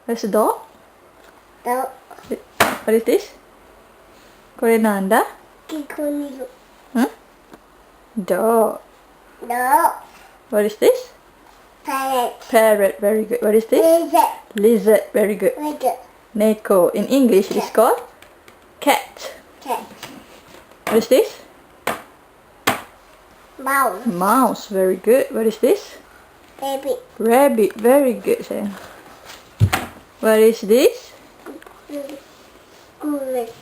Where's the dog? Dog. What is this? Korenanda? Kikunigo. Huh? Dog. Dog. What is this? Parrot. Parrot. Very good. What is this? Lizard. Lizard. Very good. Lizard. Neko. In English, it's called cat. Cat. What is this? Mouse. Mouse. Very good. What is this? Baby. Rabbit. Very good, sayang. What is this? Goose.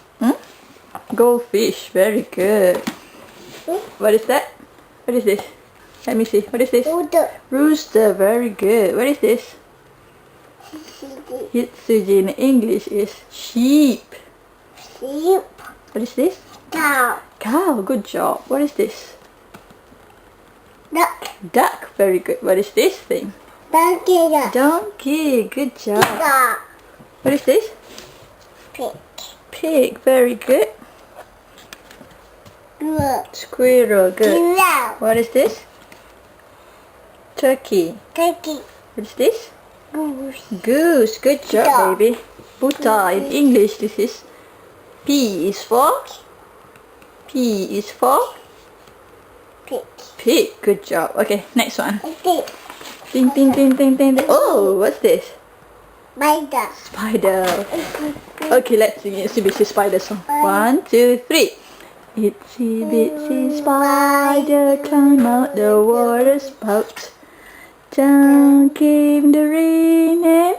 Goldfish. Very good. What is that? What is this? Let me see. What is this? Rooster. Rooster. Very good. What is this? Hitsuji in English is sheep. Sheep. What is this? Cow. Cow. Good job. What is this? Duck. Duck. Very good. What is this thing? Donkey. Donkey. Good job. Dog. What is this? Pig. Pig. Very good. Goose. Squirrel. Good. Giraffe. What is this? Turkey. Turkey. What is this? Goose. Goose. Good job, Dog. baby. Buta. In English, this is P is for Pig. pig. Good job. Okay, next one. Pig. Ding, ding, ding, ding, ding, ding. Oh, what's this? Spider. Spider. Okay, let's sing Itsy Bitsy Spider song. 1, 2, 3. Itsy bitsy spider climbed out the water spout. Down came the rain and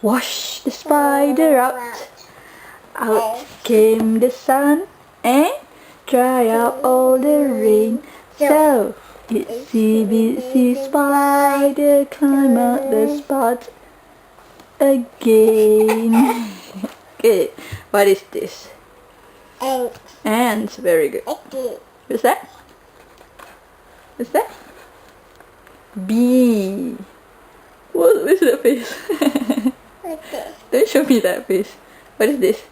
washed the spider out. Out came the sun and dry out all the rain. So itsy bitsy spider climbed out the spout again. Good. What is this? And Ants. Very good. What's that? What's that? Bee. What is that face? Don't show me that face. What is this?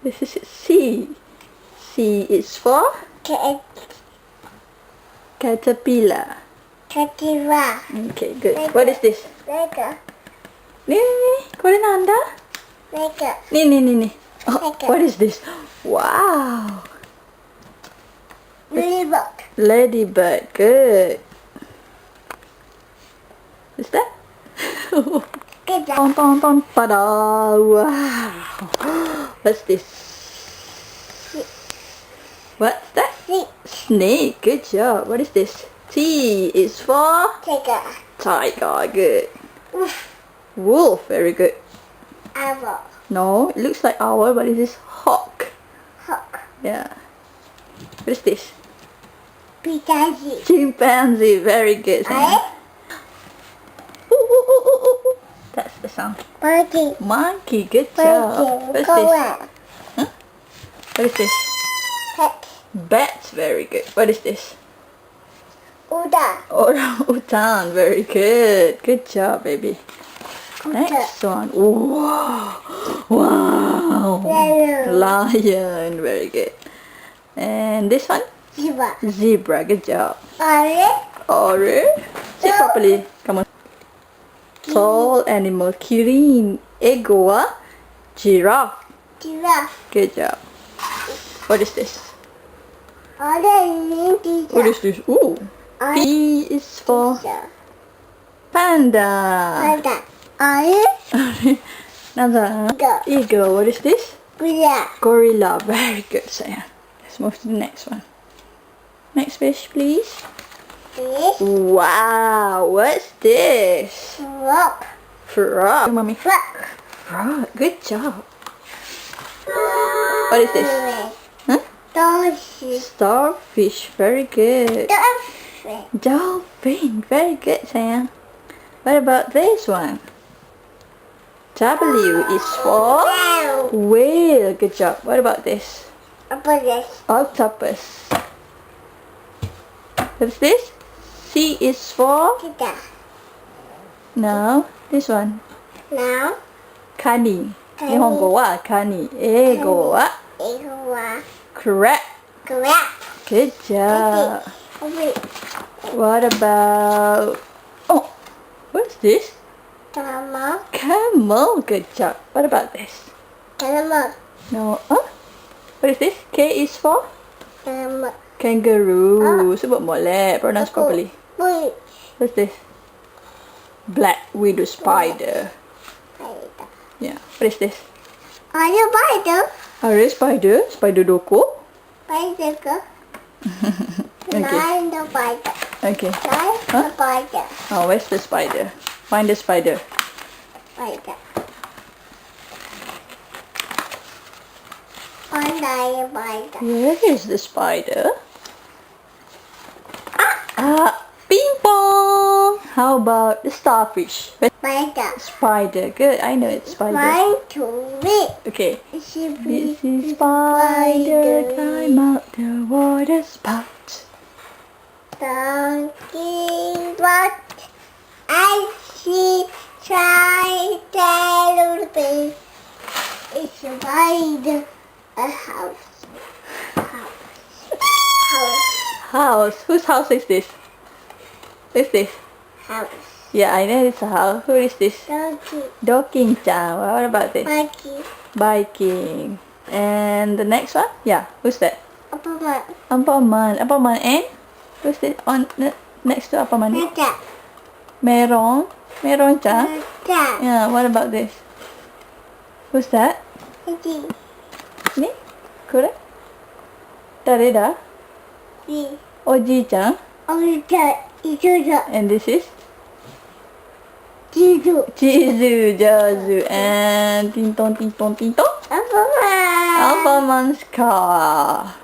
This is C. C is for caterpillar. Caterpillar. Okay, good. What is this? Lego. Ni. Korenanda? Lego. Ni. Oh, what is this? Wow. Ladybug. Ladybird. Good. Is that? Good job. Ton ton ton. Pada. Wow. What's this? What's that? Snake. Snake. Good job. What is this? T is for Tiger. tiger. Good. Wolf. Wolf. Very good. Owl. No, it looks like owl, but it is hawk. Hawk. Yeah. What is this? Pikachu. Chimpanzee. Very good. Eh? Ooh, ooh, ooh, ooh, ooh. That's the sound. Monkey. Monkey. Good job. What's Go this? on. What is this? Pet. Bats. Very good. What is this? Uda. Orang-utan. Very good. Good job, baby. Next one. Wow. Wow. Lion. Lion. Very good. And this one? Zebra. Zebra. Good job. Orange. Orange. Say properly. Come on. Tall animal. Kirin. Egua. Giraffe. Giraffe. Good job. What is this? Orange. What is this? Ooh. P is for panda. Panda. Orange. Another eagle. What is this? Gorilla. Gorilla. Very good, sayang. Let's move to the next one. Next fish, please. Fish. Wow. What's this? Frog. Frog. Mommy. Frog. Frog. Good job. What is this? Huh? Dolphin. Starfish. Very good. Dolphin. Dolphin. Very good, sayang. What about this one? W is for whale. Good job. What about this? Octopus. What's this? C is for no. This one. Now. Kani. 日本語はカニ。英語はcrab. Good job. What about... Oh, what's this? Camel. Camel. Good job. What about this? Camel. No. What is this? K is for? Camel. Kangaroo. Sebut molek. Pronounce properly. Bush. What's this? Black widow spider. Spider. Yeah. What is this? Are you spider? Are spider? Spider doko? Spider ke? Okay. Nine the spider. Okay. Nine the spider. Oh, where's the spider? Find the spider. Spider. One nine spider. Where is the spider? Ping pong. How about the starfish? Spider. Spider. Good. I know it's spider. One, two, three. Okay. She This is spider climb out the water spout. Talking about I see try tell me it's a spider a house. House. Whose house is this? Who's this? House. Yeah, I know it's a house. Who is this? Donkey. Dorking-chan. What about this? Monkey. Biking. And the next one? Yeah. Who's that? Apa Ampaman. Ampaman and? Who's this? On next to Ampaman? Nada. Merong. Merong-chan. Nada. Yeah. What about this? Who's that? Ini. Ni? Correct? Dareda? Ini. Oji-chan. Oh, itu dah. And this is? Tidur. Chizu, Jazu, and Ting Tong, Ting Tong, Ting Tong. Apa Ampaman's car.